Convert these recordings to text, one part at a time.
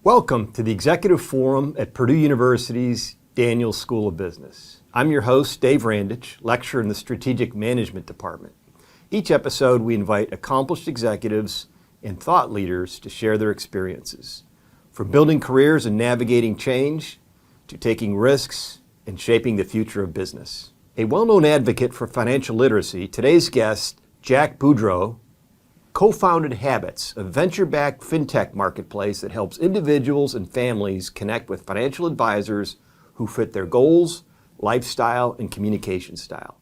Welcome to the Executive Forum at Purdue University's Daniels School of Business. I'm your host, Dave Randich, lecturer in the Strategic Management Department. Each episode, we invite accomplished executives and thought leaders to share their experiences, from building careers and navigating change to taking risks and shaping the future of business. A well-known advocate for financial literacy, today's guest, Jack Boudreau, co-founded Habits, a venture-backed fintech marketplace that helps individuals and families connect with financial advisors who fit their goals, lifestyle, and communication style.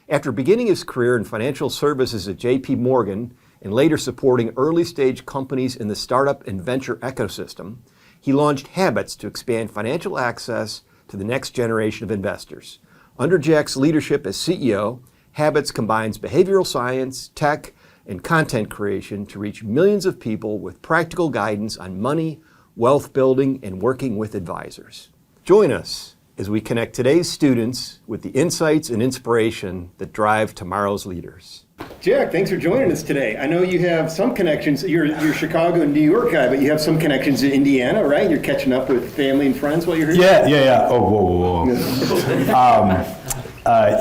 After beginning his career in financial services at J.P. Morgan and later supporting early-stage companies in the startup and venture ecosystem, he launched Habits to expand financial access to the next generation of investors. Under Jack's leadership as CEO, Habits combines behavioral science, tech, and content creation to reach millions of people with practical guidance on money, wealth building, and working with advisors. Join us as we connect today's students with the insights and inspiration that drive tomorrow's leaders. Jack, thanks for joining us today. I know you have some connections. You're Chicago and New York guy, but you have some connections in Indiana, right? You're catching up with family and friends while you're here? Yeah. Oh, whoa.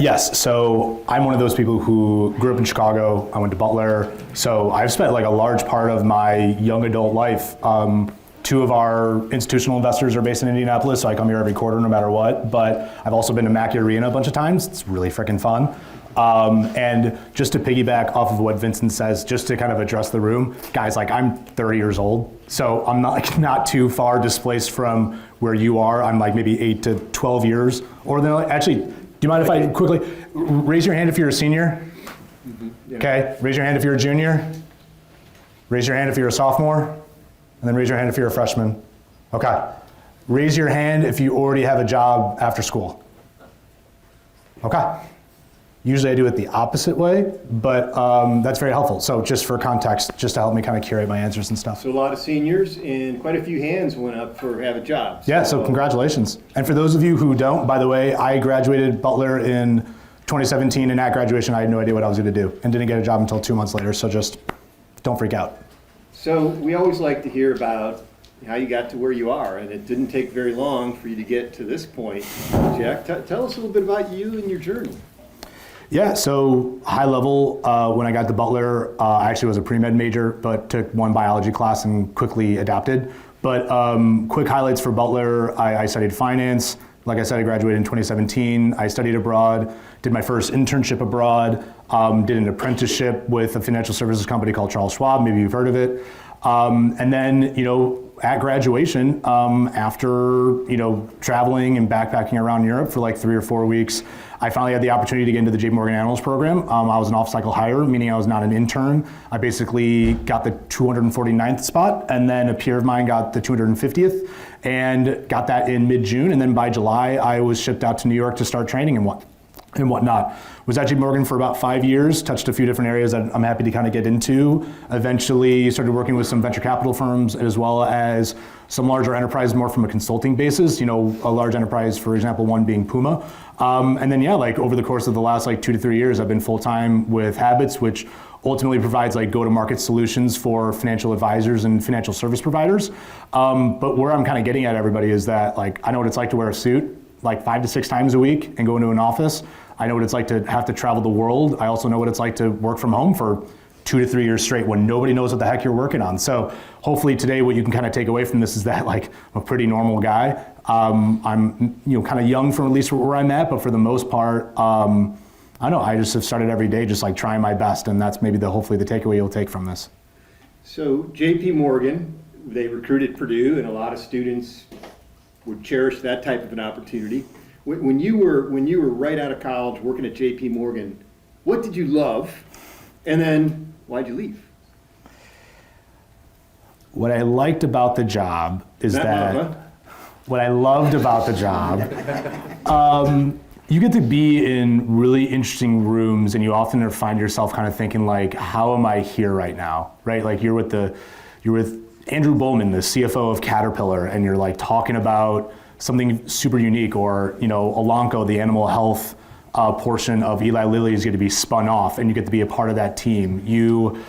Yes, so I'm one of those people who grew up in Chicago. I went to Butler, so I've spent like a large part of my young adult life. Two of our institutional investors are based in Indianapolis, so I come here every quarter no matter what, but I've also been to Mackey Arena a bunch of times. It's really freaking fun. And just to piggyback off of what Vincent says, just to kind of address the room, guys, like I'm 30 years old, so I'm not too far displaced from where you are. I'm like maybe 8 to 12 years, or then actually, do you mind if I quickly, raise your hand if you're a senior? Mm-hmm. Yeah. Okay, raise your hand if you're a junior. Raise your hand if you're a sophomore. And then raise your hand if you're a freshman. Okay. Raise your hand if you already have a job after school. Okay. Usually I do it the opposite way, but that's very helpful. So just for context, just to help me kind of curate my answers and stuff. So a lot of seniors and quite a few hands went up for have a job. Yeah, so congratulations. And for those of you who don't, by the way, I graduated Butler in 2017, and at graduation I had no idea what I was going to do and didn't get a job until 2 months later, so just don't freak out. So we always like to hear about how you got to where you are, and it didn't take very long for you to get to this point. Jack, tell us a little bit about you and your journey. Yeah, so high level, when I got to Butler, I actually was a pre-med major, but took one biology class and quickly adapted. But quick highlights for Butler, I studied finance. Like I said, I graduated in 2017. I studied abroad, did my first internship abroad, did an apprenticeship with a financial services company called Charles Schwab, maybe you've heard of it. And then, at graduation, after, traveling and backpacking around Europe for like 3 or 4 weeks, I finally had the opportunity to get into the J.P. Morgan Analyst Program. I was an off-cycle hire, meaning I was not an intern. I basically got the 249th spot, and then a peer of mine got the 250th, and got that in mid-June. And then by July, I was shipped out to New York to start training and whatnot. Was at J.P. Morgan for about 5 years, touched a few different areas that I'm happy to kind of get into. Eventually started working with some venture capital firms as well as some larger enterprises more from a consulting basis, a large enterprise, for example, one being Puma. And then, over the course of the last 2 to 3 years, I've been full-time with Habits, which ultimately provides go-to-market solutions for financial advisors and financial service providers. But where I'm kind of getting at everybody is that I know what it's like to wear a suit 5 to 6 times a week and go into an office. I know what it's like to have to travel the world. I also know what it's like to work from home for 2 to 3 years straight when nobody knows what the heck you're working on. So hopefully today what you can kind of take away from this is that I'm a pretty normal guy. I'm kind of young from at least where I'm at, but for the most part, I don't know, I just have started every day just trying my best, and that's maybe hopefully the takeaway you'll take from this. So J.P. Morgan, they recruited Purdue, and a lot of students would cherish that type of an opportunity. When you were right out of college working at J.P. Morgan, what did you love, and then why'd you leave? What I liked about the job is what I loved about the job, you get to be in really interesting rooms, and you often find yourself kind of thinking how am I here right now, right? You're with Andrew Bowman, the CFO of Caterpillar, and you're talking about something super unique, or Elanco, the animal health portion of Eli Lilly is going to be spun off, and you get to be a part of that team. You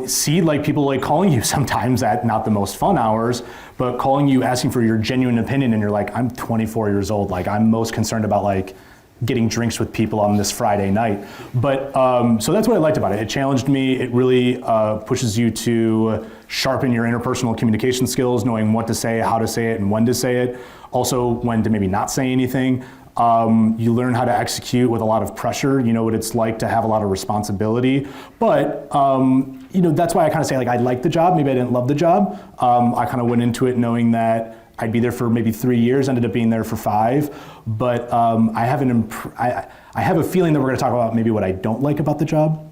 see like people like calling you sometimes at not the most fun hours, but calling you asking for your genuine opinion, and you're like, I'm 24 years old, like I'm most concerned about like getting drinks with people on this Friday night. But so that's what I liked about it. It challenged me. It really pushes you to sharpen your interpersonal communication skills, knowing what to say, how to say it, and when to say it. Also, when to maybe not say anything. You learn how to execute with a lot of pressure. You know what it's like to have a lot of responsibility. But that's why I kind of say like I liked the job. Maybe I didn't love the job. I kind of went into it knowing that I'd be there for maybe 3 years, ended up being there for 5. But I have a feeling that we're going to talk about maybe what I don't like about the job.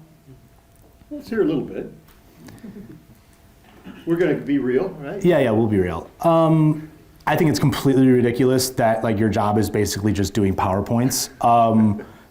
Let's hear a little bit. We're going to be real, right? Yeah, we'll be real. I think it's completely ridiculous that like your job is basically just doing PowerPoints.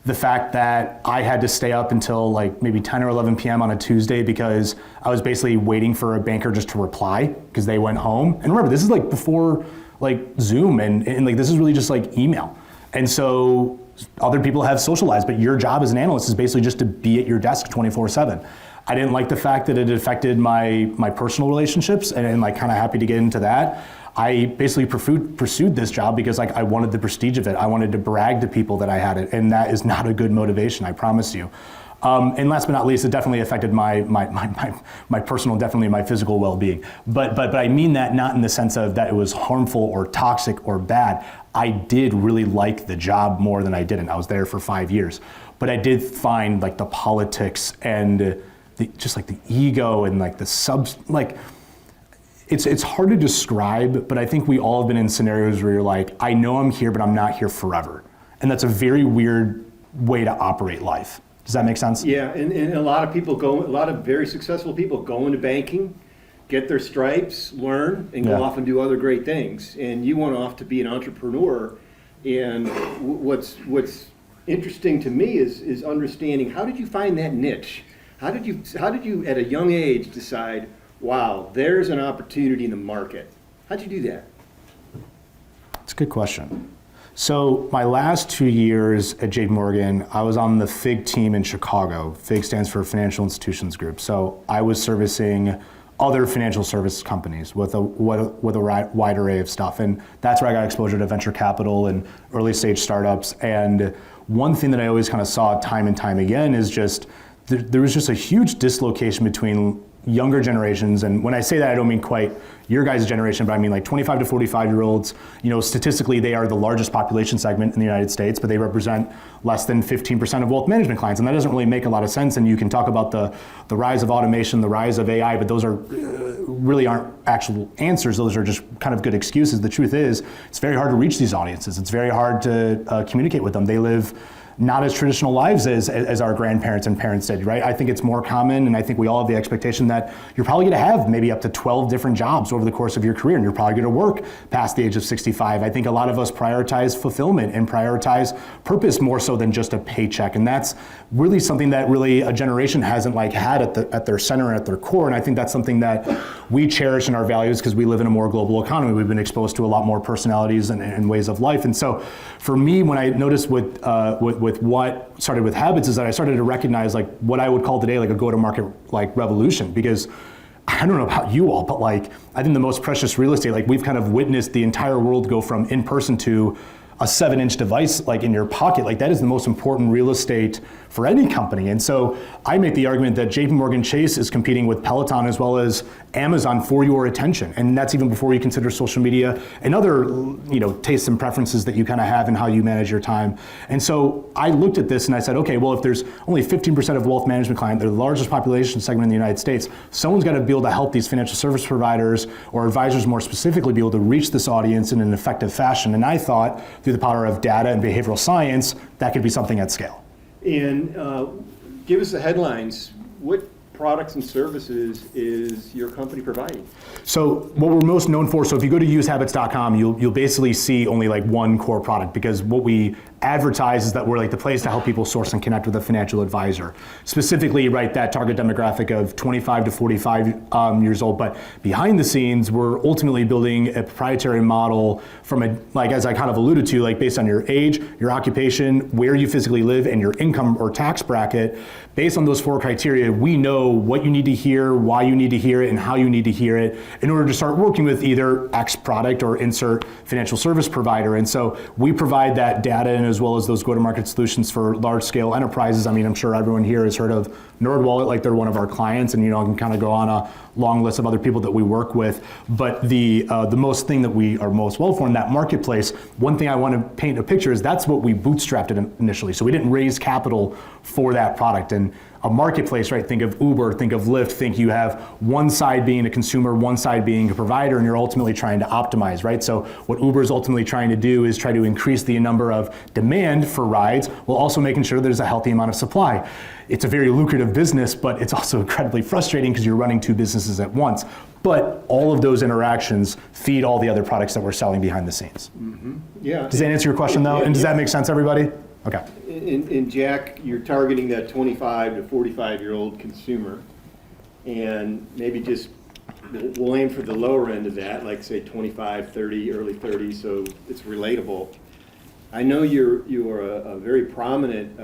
The fact that I had to stay up until like maybe 10 or 11 p.m. on a Tuesday because I was basically waiting for a banker just to reply because they went home. And remember, this is like before like Zoom and like this is really just like email. And so other people have socialized, but your job as an analyst is basically just to be at your desk 24/7. I didn't like the fact that it affected my personal relationships, and like kind of happy to get into that. I basically pursued this job because like I wanted the prestige of it. I wanted to brag to people that I had it, and that is not a good motivation, I promise you. And last but not least, it definitely affected my personal, definitely my physical well-being. But I mean that not in the sense of that it was harmful or toxic or bad. I did really like the job more than I didn't. I was there for 5 years, but I did find like the politics and just like the ego and like the it's hard to describe, but I think we all have been in scenarios where you're like, I know I'm here, but I'm not here forever. And that's a very weird way to operate life. Does that make sense? Yeah, and a lot of very successful people go into banking, get their stripes, learn, and go off and do other great things. And you went off to be an entrepreneur. And what's interesting to me is understanding, how did you find that niche? How did you at a young age decide, wow, there's an opportunity in the market? How'd you do that? That's a good question. So my last 2 years at JP Morgan, I was on the FIG team in Chicago. FIG stands for Financial Institutions Group. So I was servicing other financial service companies with a wide array of stuff. And that's where I got exposure to venture capital and early stage startups. And one thing that I always kind of saw time and time again is just, there was just a huge dislocation between younger generations, and when I say that, I don't mean quite your guys' generation, but I mean like 25 to 45-year-olds. Statistically, they are the largest population segment in the United States, but they represent less than 15% of wealth management clients, and that doesn't really make a lot of sense. And you can talk about the rise of automation, the rise of AI, but those are really aren't actual answers. Those are just kind of good excuses. The truth is, it's very hard to reach these audiences. It's very hard to communicate with them. They live not as traditional lives as our grandparents and parents did, right? I think it's more common, and I think we all have the expectation that you're probably gonna have maybe up to 12 different jobs over the course of your career, and you're probably gonna work past the age of 65. I think a lot of us prioritize fulfillment and prioritize purpose more so than just a paycheck, and that's really something that really a generation hasn't like had at their center and at their core, and I think that's something that we cherish in our values because we live in a more global economy. We've been exposed to a lot more personalities and ways of life, and so for me, when I noticed with what started with Habits is that I started to recognize like what I would call today like a go-to-market like revolution, because I don't know about you all, but like I think the most precious real estate, like we've kind of witnessed the entire world go from in-person to a 7-inch device like in your pocket. Like that is the most important real estate for any company. And so I make the argument that JP Morgan Chase is competing with Peloton as well as Amazon for your attention. And that's even before you consider social media and other tastes and preferences that you kind of have in how you manage your time. And so I looked at this and I said, okay, well, if there's only 15% of wealth management clients, they're the largest population segment in the United States, someone's got to be able to help these financial service providers or advisors more specifically be able to reach this audience in an effective fashion. And I thought through the power of data and behavioral science, that could be something at scale. And give us the headlines. What products and services is your company providing? So what we're most known for, so if you go to usehabits.com, you'll basically see only like one core product, because what we advertise is that we're like the place to help people source and connect with a financial advisor. Specifically, right, that target demographic of 25 to 45 years old. But behind the scenes, we're ultimately building a proprietary model from as I kind of alluded to, like based on your age, your occupation, where you physically live, and your income or tax bracket. Based on those 4 criteria, we know know what you need to hear, why you need to hear it, and how you need to hear it in order to start working with either X product or insert financial service provider. And so we provide that data and as well as those go-to-market solutions for large-scale enterprises. I mean, I'm sure everyone here has heard of NerdWallet, like they're one of our clients, and I can kind of go on a long list of other people that we work with. But the most thing that we are most well for in that marketplace, one thing I want to paint a picture is that's what we bootstrapped it initially. So we didn't raise capital for that product. And a marketplace, right? Think of Uber, think of Lyft, think you have one side being a consumer, one side being a provider, and you're ultimately trying to optimize, right? So what Uber is ultimately trying to do is try to increase the number of demand for rides while also making sure there's a healthy amount of supply. It's a very lucrative business, but it's also incredibly frustrating because you're running two businesses at once. But all of those interactions feed all the other products that we're selling behind the scenes. Mm-hmm. Yeah. Does that answer your question though? And does that make sense, everybody? Okay. And Jack, you're targeting that 25 to 45-year-old consumer, and maybe just we'll aim for the lower end of that, like say 25, 30, early 30s, so it's relatable. I know you are a very prominent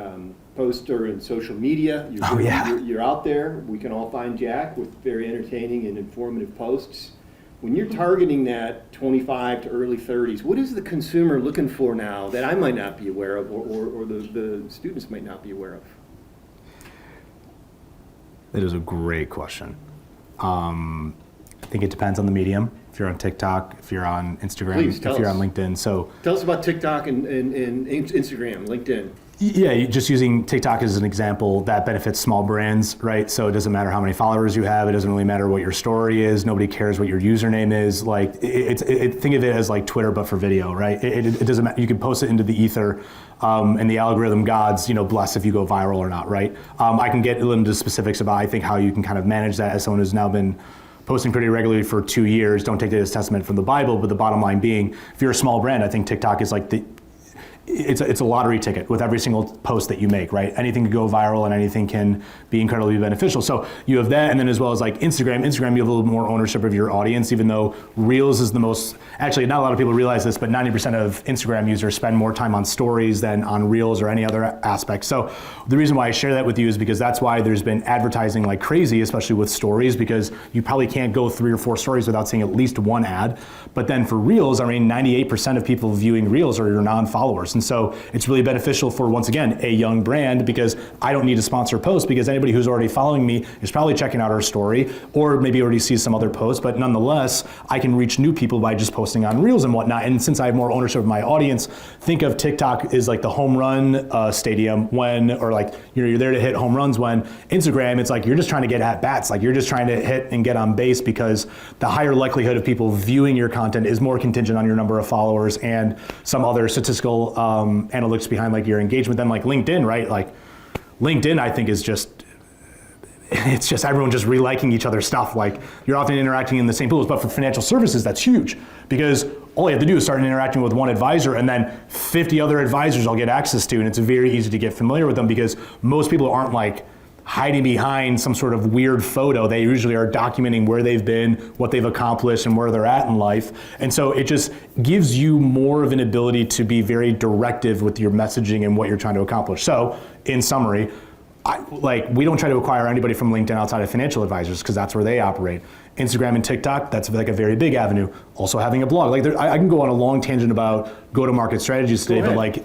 poster in social media. You're out there. We can all find Jack with very entertaining and informative posts. When you're targeting that 25 to early 30s, what is the consumer looking for now that I might not be aware of or the students might not be aware of? That is a great question. I think it depends on the medium. If you're on TikTok, if you're on Instagram, if you're on LinkedIn. So tell us about TikTok and Instagram, LinkedIn. Yeah, just using TikTok as an example, that benefits small brands, right? So it doesn't matter how many followers you have. It doesn't really matter what your story is. Nobody cares what your username is. Like, think of it as like Twitter, but for video, right? It doesn't matter. You can post it into the ether, and the algorithm gods, bless if you go viral or not, right? I can get into specifics about, I think, how you can kind of manage that as someone who's now been posting pretty regularly for 2 years. Don't take that as testament from the Bible, but the bottom line being, if you're a small brand, I think TikTok is like it's a lottery ticket with every single post that you make, right? Anything can go viral and anything can be incredibly beneficial. So you have that, and then as well as like Instagram, you have a little more ownership of your audience, even though Reels is the most, actually not a lot of people realize this, but 90% of Instagram users spend more time on stories than on Reels or any other aspect. So the reason why I share that with you is because that's why there's been advertising like crazy, especially with stories, because you probably can't go 3 or 4 stories without seeing at least one ad. But then for Reels, 98% of people viewing Reels are your non-followers. And so it's really beneficial for, once again, a young brand, because I don't need to sponsor posts because anybody who's already following me is probably checking out our story or maybe already sees some other posts. But nonetheless, I can reach new people by just posting on Reels and whatnot. And since I have more ownership of my audience, think of TikTok as like the home run stadium or like you're there to hit home runs, when Instagram, it's like you're just trying to get at bats. Like you're just trying to hit and get on base, because the higher likelihood of people viewing your content is more contingent on your number of followers and some other statistical analytics behind like your engagement than like LinkedIn, right? Like LinkedIn, I think it's just everyone just reliking each other's stuff. Like you're often interacting in the same pools, but for financial services, that's huge, because all you have to do is start interacting with one advisor and then 50 other advisors I'll get access to. And it's very easy to get familiar with them because most people aren't like hiding behind some sort of weird photo. They usually are documenting where they've been, what they've accomplished, and where they're at in life. And so it just gives you more of an ability to be very directive with your messaging and what you're trying to accomplish. So in summary, we don't try to acquire anybody from LinkedIn outside of financial advisors because that's where they operate. Instagram and TikTok, that's like a very big avenue. Also having a blog. Like I can go on a long tangent about go-to-market strategies today, but like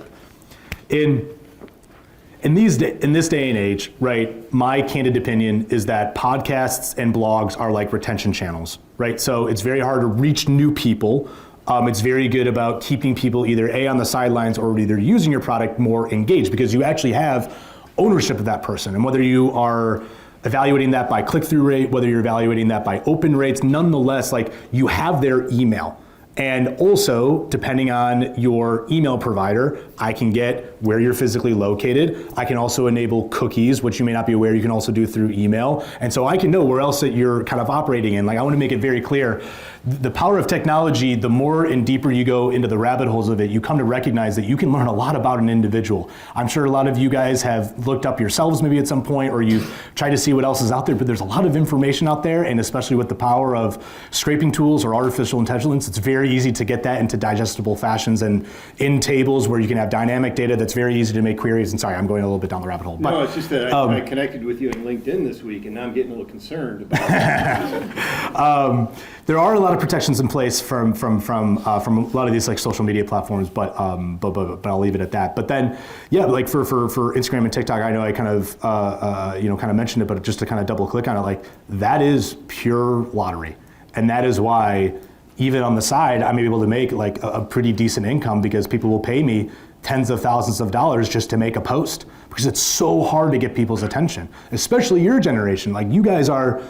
in this day and age, right, my candid opinion is that podcasts and blogs are like retention channels, right? So it's very hard to reach new people. It's very good about keeping people either A, on the sidelines, or either using your product more engaged, because you actually have ownership of that person. And whether you are evaluating that by click-through rate, whether you're evaluating that by open rates, nonetheless, like you have their email. And also, depending on your email provider, I can get where you're physically located. I can also enable cookies, which you may not be aware you can also do through email. And so I can know where else that you're kind of operating in. Like I want to make it very clear the power of technology, the more and deeper you go into the rabbit holes of it, you come to recognize that you can learn a lot about an individual. I'm sure a lot of you guys have looked up yourselves maybe at some point, or you've tried to see what else is out there, but there's a lot of information out there, and especially with the power of scraping tools or artificial intelligence, it's very easy to get that into digestible fashions and in tables where you can have dynamic data that's very easy to make queries. And sorry, I'm going a little bit down the rabbit hole. No, it's just that I connected with you on LinkedIn this week, and now I'm getting a little concerned about it. There are a lot of protections in place from a lot of these like social media platforms, but I'll leave it at that. But then, yeah, like for Instagram and TikTok, I know I kind of mentioned it, but just to kind of double click on it, like that is pure lottery, and that is why even on the side I'm able to make like a pretty decent income, because people will pay me tens of thousands of dollars just to make a post, because it's so hard to get people's attention, especially your generation. Like you guys are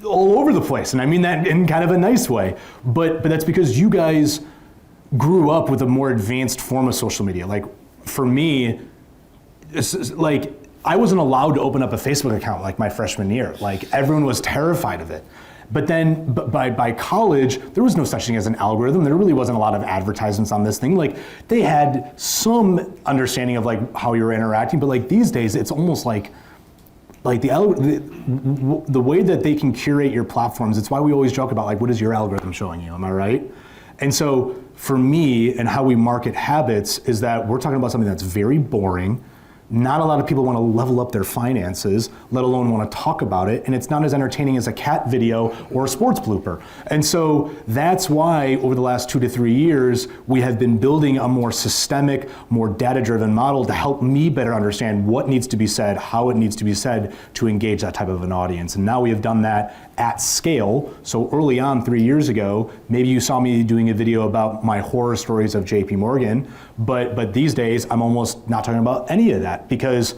all over the place, and I mean that in kind of a nice way, but that's because you guys grew up with a more advanced form of social media. Like for me, it's like I wasn't allowed to open up a Facebook account like my freshman year. Like everyone was terrified of it. But then by college, there was no such thing as an algorithm. There really wasn't a lot of advertisements on this thing. Like they had some understanding of like how you were interacting, but like these days, it's almost like the way that they can curate your platforms. It's why we always joke about like, what is your algorithm showing you? Am I right? And so for me and how we market habits is that we're talking about something that's very boring. Not a lot of people want to level up their finances, let alone want to talk about it, and it's not as entertaining as a cat video or a sports blooper. And so that's why over the last 2 to 3 years, we have been building a more systemic, more data-driven model to help me better understand what needs to be said, how it needs to be said to engage that type of an audience. And now we have done that at scale. So early on, 3 years ago, maybe you saw me doing a video about my horror stories of JP Morgan, but these days I'm almost not talking about any of that, because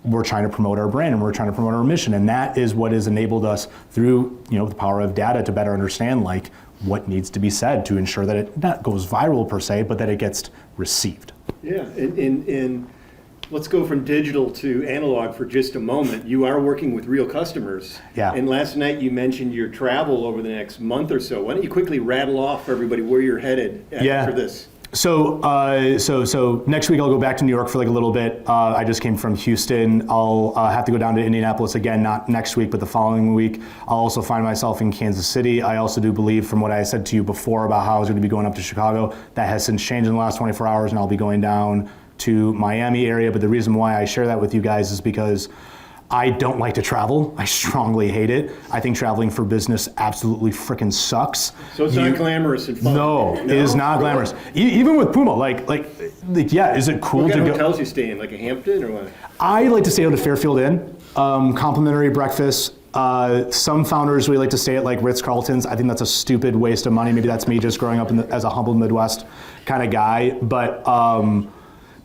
we're trying to promote our brand and we're trying to promote our mission, and that is what has enabled us through the power of data to better understand like what needs to be said to ensure that it not goes viral per se, but that it gets received. Yeah, and let's go from digital to analog for just a moment. You are working with real customers. Yeah. And last night you mentioned your travel over the next month or so. Why don't you quickly rattle off for everybody where you're headed for this? So next week I'll go back to New York for like a little bit. I just came from Houston. I'll have to go down to Indianapolis again, not next week, but the following week. I'll also find myself in Kansas City. I also do believe, from what I said to you before about how I was going to be going up to Chicago, that has since changed in the last 24 hours, and I'll be going down to Miami area. But the reason why I share that with you guys is because I don't like to travel. I strongly hate it. I think traveling for business absolutely freaking sucks. So it's not glamorous and fun. No, it is not glamorous. Even with Puma, yeah, is it cool what to kind go? of hotels you stay in, like a Hampton or what? I like to stay at a Fairfield Inn, complimentary breakfast. Some founders really like to stay at like Ritz-Carltons. I think that's a stupid waste of money. Maybe that's me just growing up as a humble Midwest kind of guy.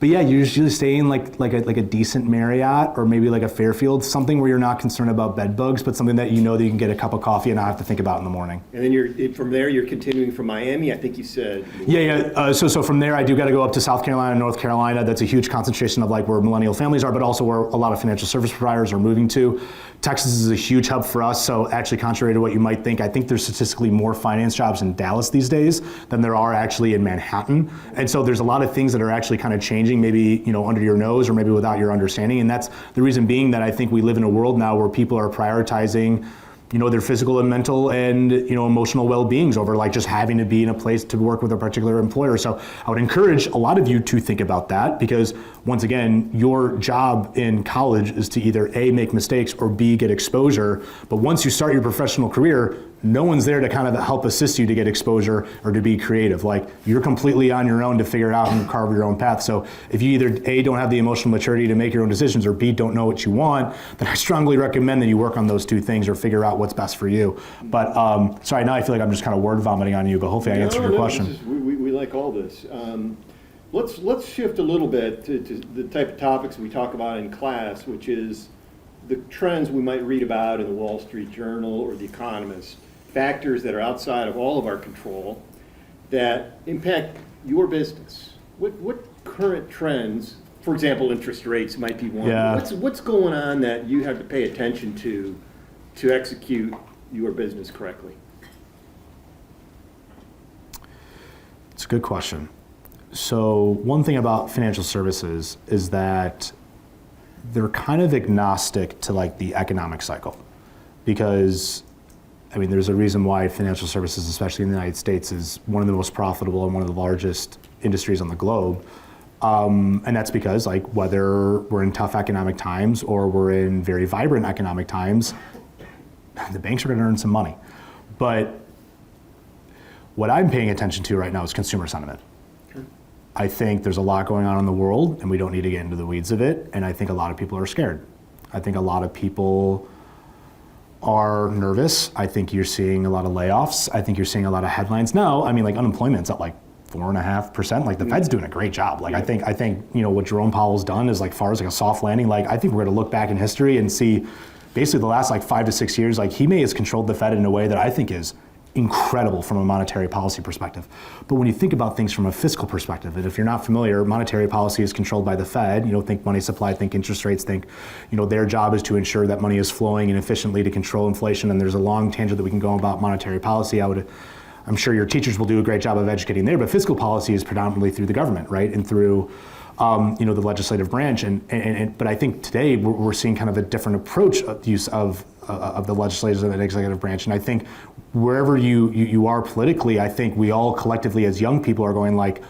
But yeah, you're usually staying like a decent Marriott or maybe like a Fairfield, something where you're not concerned about bed bugs, but something that you know that you can get a cup of coffee and not have to think about in the morning. And then from there you're continuing from Miami, I think you said. Yeah. So from there I do got to go up to South Carolina, North Carolina. That's a huge concentration of like where millennial families are, but also where a lot of financial service providers are moving to. Texas is a huge hub for us, so actually contrary to what you might think, I think there's statistically more finance jobs in Dallas these days than there are actually in Manhattan. And so there's a lot of things that are actually kind of changing, maybe under your nose or maybe without your understanding. And that's the reason being that I think we live in a world now where people are prioritizing their physical and mental and emotional well-beings over like just having to be in a place to work with a particular employer. So I would encourage a lot of you to think about that, because once again, your job in college is to either A, make mistakes, or B, get exposure. But once you start your professional career, no one's there to kind of help assist you to get exposure or to be creative. Like you're completely on your own to figure it out and carve your own path. So if you either A, don't have the emotional maturity to make your own decisions, or B, don't know what you want, then I strongly recommend that you work on those two things or figure out what's best for you. But sorry, now I feel like I'm just kind of word vomiting on you, but hopefully I answered your question. We like all this. Let's shift a little bit to the type of topics we talk about in class, which is the trends we might read about in the Wall Street Journal or The Economist. Factors that are outside of all of our control that impact your business. What current trends, for example, interest rates might be one. Yeah. What's going on that you have to pay attention to execute your business correctly? It's a good question. So one thing about financial services is that they're kind of agnostic to like the economic cycle, because I mean, there's a reason why financial services, especially in the United States, is one of the most profitable and one of the largest industries on the globe. And that's because like whether we're in tough economic times or we're in very vibrant economic times, the banks are going to earn some money. But what I'm paying attention to right now is consumer sentiment. I think there's a lot going on in the world, and we don't need to get into the weeds of it. And I think a lot of people are scared. I think a lot of people are nervous. I think you're seeing a lot of layoffs. I think you're seeing a lot of headlines now. I mean, like unemployment's at like 4.5%. Like the Fed's doing a great job. Like I think what Jerome Powell's done is like far as like a soft landing. Like I think we're going to look back in history and see basically the last like 5 to 6 years. Like he may have controlled the Fed in a way that I think is incredible from a monetary policy perspective. But when you think about things from a fiscal perspective, and if you're not familiar, monetary policy is controlled by the Fed. Think money supply, think interest rates, think, their job is to ensure that money is flowing and efficiently to control inflation. And there's a long tangent that we can go about monetary policy. I'm sure your teachers will do a great job of educating there, but fiscal policy is predominantly through the government, right? And through the legislative branch. But I think today we're seeing kind of a different approach of use of the legislative and executive branch. And I think wherever you are politically, I think we all collectively as young people are going like,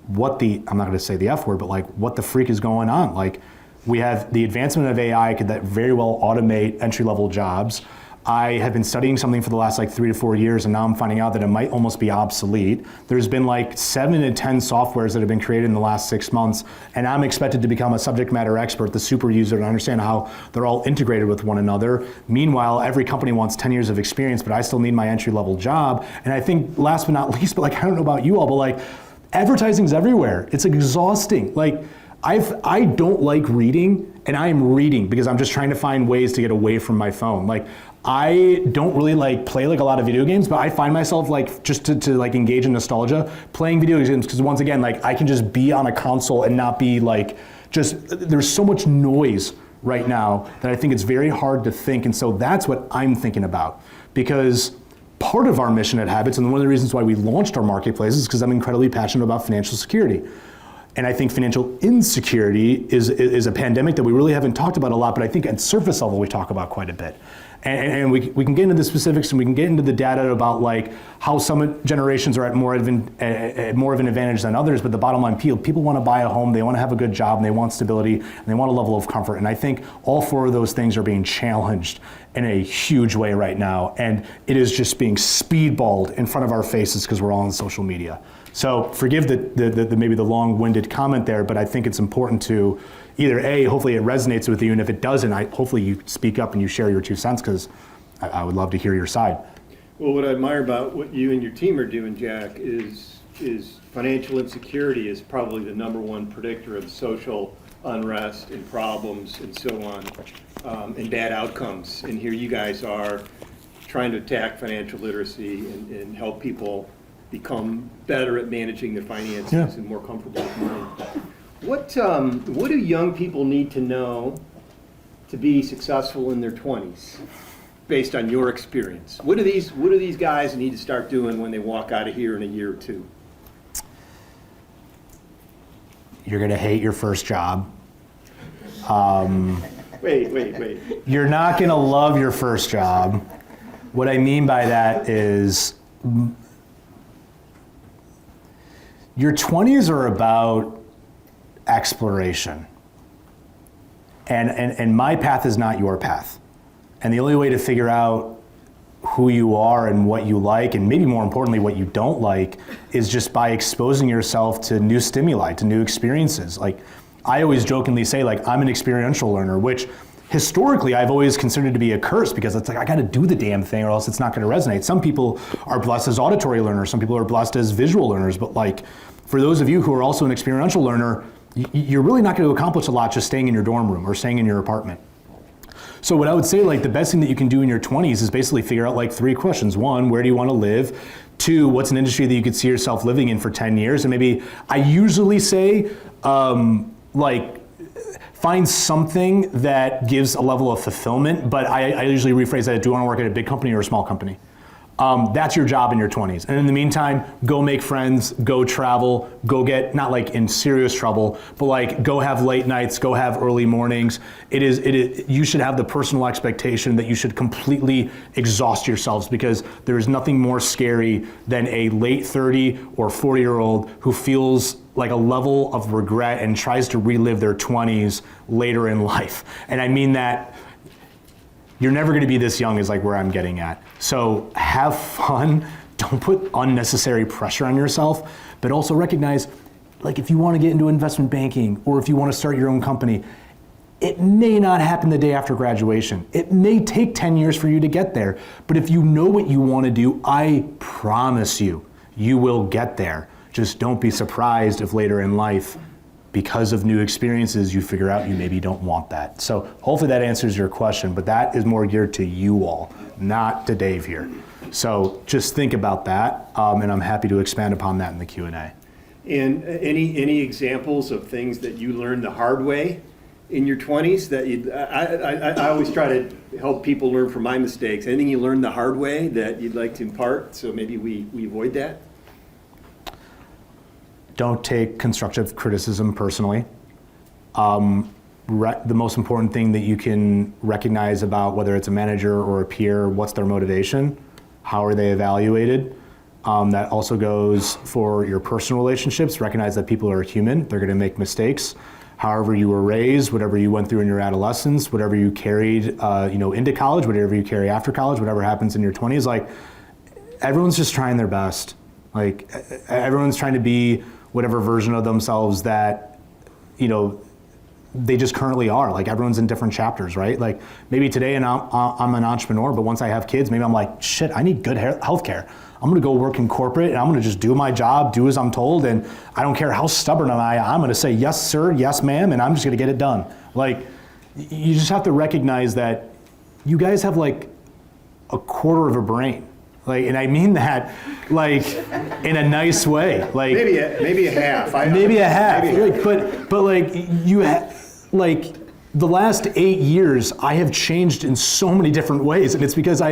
I'm not going to say the F word, but like what the freak is going on? Like we have the advancement of AI could that very well automate entry-level jobs. I have been studying something for the last like 3 to 4 years, and now I'm finding out that it might almost be obsolete. There's been like 7 to 10 softwares that have been created in the last 6 months, and I'm expected to become a subject matter expert, the super user, to understand how they're all integrated with one another. Meanwhile, every company wants 10 years of experience, but I still need my entry-level job. And I think last but not least, but like I don't know about you all, but like advertising's everywhere. It's exhausting. Like I don't like reading, and I am reading because I'm just trying to find ways to get away from my phone. Like I don't really like play like a lot of video games, but I find myself like just to like engage in nostalgia playing video games, because once again, like I can just be on a console and not be like there's so much noise right now that I think it's very hard to think. And so that's what I'm thinking about, because part of our mission at Habits, and one of the reasons why we launched our marketplace, is because I'm incredibly passionate about financial security. And I think financial insecurity is a pandemic that we really haven't talked about a lot, but I think at surface level we talk about quite a bit. And we can get into the specifics, and we can get into the data about like how some generations are at more of an advantage than others. But the bottom line, people want to buy a home, they want to have a good job, and they want stability, and they want a level of comfort. And I think all 4 of those things are being challenged in a huge way right now. And it is just being speedballed in front of our faces because we're all on social media. So forgive the maybe the long-winded comment there, but I think it's important to either A, hopefully it resonates with you, and if it doesn't, hopefully you speak up and you share your 2 cents, because I would love to hear your side. Well, what I admire about what you and your team are doing, Jack, is financial insecurity is probably the #1 predictor of social unrest and problems and so on, and bad outcomes. And here you guys are trying to attack financial literacy and help people become better at managing their finances and more comfortable with money. What do young people need to know to be successful in their 20s, based on your experience? What do these guys need to start doing when they walk out of here in a year or 2? You're gonna hate your first job. Wait. You're not gonna love your first job. What I mean by that is your 20s are about exploration. And my path is not your path. And the only way to figure out who you are and what you like, and maybe more importantly, what you don't like, is just by exposing yourself to new stimuli, to new experiences. Like, I always jokingly say, like, I'm an experiential learner, which historically I've always considered to be a curse, because it's like, I gotta do the damn thing or else it's not gonna resonate. Some people are blessed as auditory learners, some people are blessed as visual learners, but like, for those of you who are also an experiential learner, you're really not gonna accomplish a lot just staying in your dorm room or staying in your apartment. So what I would say, like, the best thing that you can do in your 20s is basically figure out like 3 questions. 1, where do you wanna live? 2, what's an industry that you could see yourself living in for 10 years? And maybe, I usually say, find something that gives a level of fulfillment, but I usually rephrase that: do you want to work at a big company or a small company? That's your job in your 20s. And in the meantime, go make friends, go travel, go get, not like in serious trouble, but like go have late nights, go have early mornings. You should have the personal expectation that you should completely exhaust yourselves, because there is nothing more scary than a late 30 or 40-year-old who feels like a level of regret and tries to relive their 20s later in life. And I mean that you're never gonna be this young is like where I'm getting at. So have fun, don't put unnecessary pressure on yourself, but also recognize, like if you wanna get into investment banking or if you wanna start your own company, it may not happen the day after graduation. It may take 10 years for you to get there, but if you know what you wanna do, I promise you, you will get there. Just don't be surprised if later in life, because of new experiences, you figure out you maybe don't want that. So hopefully that answers your question, but that is more geared to you all, not to Dave here. So just think about that, and I'm happy to expand upon that in the Q&A. And any examples of things that you learned the hard way in your 20s that I always try to help people learn from my mistakes. Anything you learned the hard way that you'd like to impart, so maybe we avoid that? Don't take constructive criticism personally. The most important thing that you can recognize about whether it's a manager or a peer, what's their motivation, how are they evaluated? That also goes for your personal relationships. Recognize that people are human, they're gonna make mistakes. However you were raised, whatever you went through in your adolescence, whatever you carried into college, whatever you carry after college, whatever happens in your 20s, like everyone's just trying their best. Like everyone's trying to be whatever version of themselves that, they just currently are. Like everyone's in different chapters, right? Like maybe today I'm an entrepreneur, but once I have kids, maybe I'm like, shit, I need good healthcare. I'm gonna go work in corporate and I'm gonna just do my job, do as I'm told, and I don't care how stubborn I'm gonna say, yes, sir, yes, ma'am, and I'm just gonna get it done. Like, you just have to recognize that you guys have like a quarter of a brain. Like, and I mean that, like, in a nice way. Like maybe a half. Maybe a half. But like like the last 8 years, I have changed in so many different ways, and it's because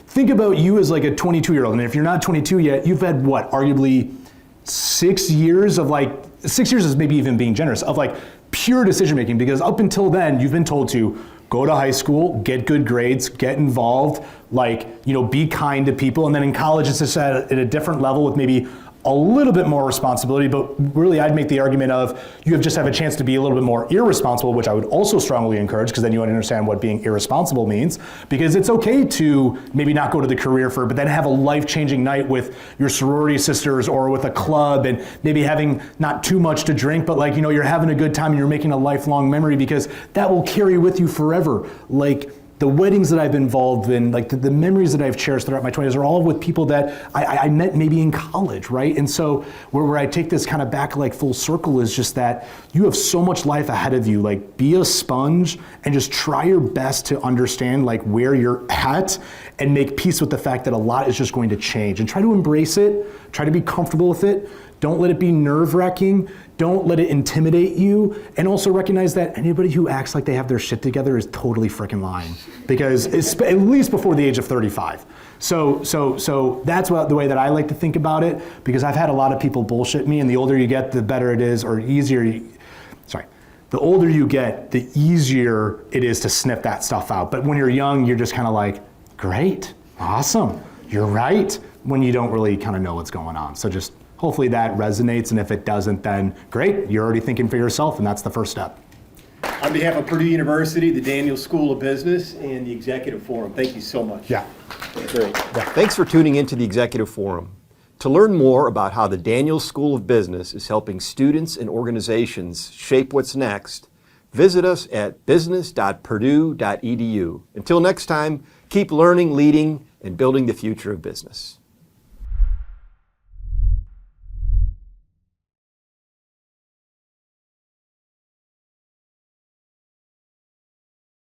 think about you as like a 22-year-old, and if you're not 22 yet, you've had what, arguably 6 years of 6 years is maybe even being generous, of like pure decision making, because up until then, you've been told to go to high school, get good grades, get involved, be kind to people. And then in college, it's just at a different level with maybe a little bit more responsibility, but really I'd make the argument of you just have a chance to be a little bit more irresponsible, which I would also strongly encourage, because then you understand what being irresponsible means, because it's okay to maybe not go to the career fair, but then have a life-changing night with your sorority sisters or with a club, and maybe having not too much to drink, but you're having a good time and you're making a lifelong memory, because that will carry with you forever. Like the weddings that I've been involved in, like the memories that I've cherished throughout my 20s are all with people that I met maybe in college, right? And so where I take this kind of back like full circle is just that you have so much life ahead of you. Like be a sponge and just try your best to understand like where you're at and make peace with the fact that a lot is just going to change, and try to embrace it, try to be comfortable with it. Don't let it be nerve-wracking. Don't let it intimidate you. And also recognize that anybody who acts like they have their shit together is totally freaking lying, because it's at least before the age of 35. So that's the way that I like to think about it, because I've had a lot of people bullshit me, and the older you get, the better it is, or the older you get, the easier it is to sniff that stuff out. But when you're young, you're just kind of like, great, awesome, you're right, when you don't really kind of know what's going on. So just hopefully that resonates, and if it doesn't, then great, you're already thinking for yourself, and that's the first step. On behalf of Purdue University, the Daniel School of Business, and the Executive Forum, thank you so much. Yeah. Great. Thanks for tuning into the Executive Forum. To learn more about how the Daniel School of Business is helping students and organizations shape what's next, visit us at business.purdue.edu. Until next time, keep learning, leading, and building the future of business.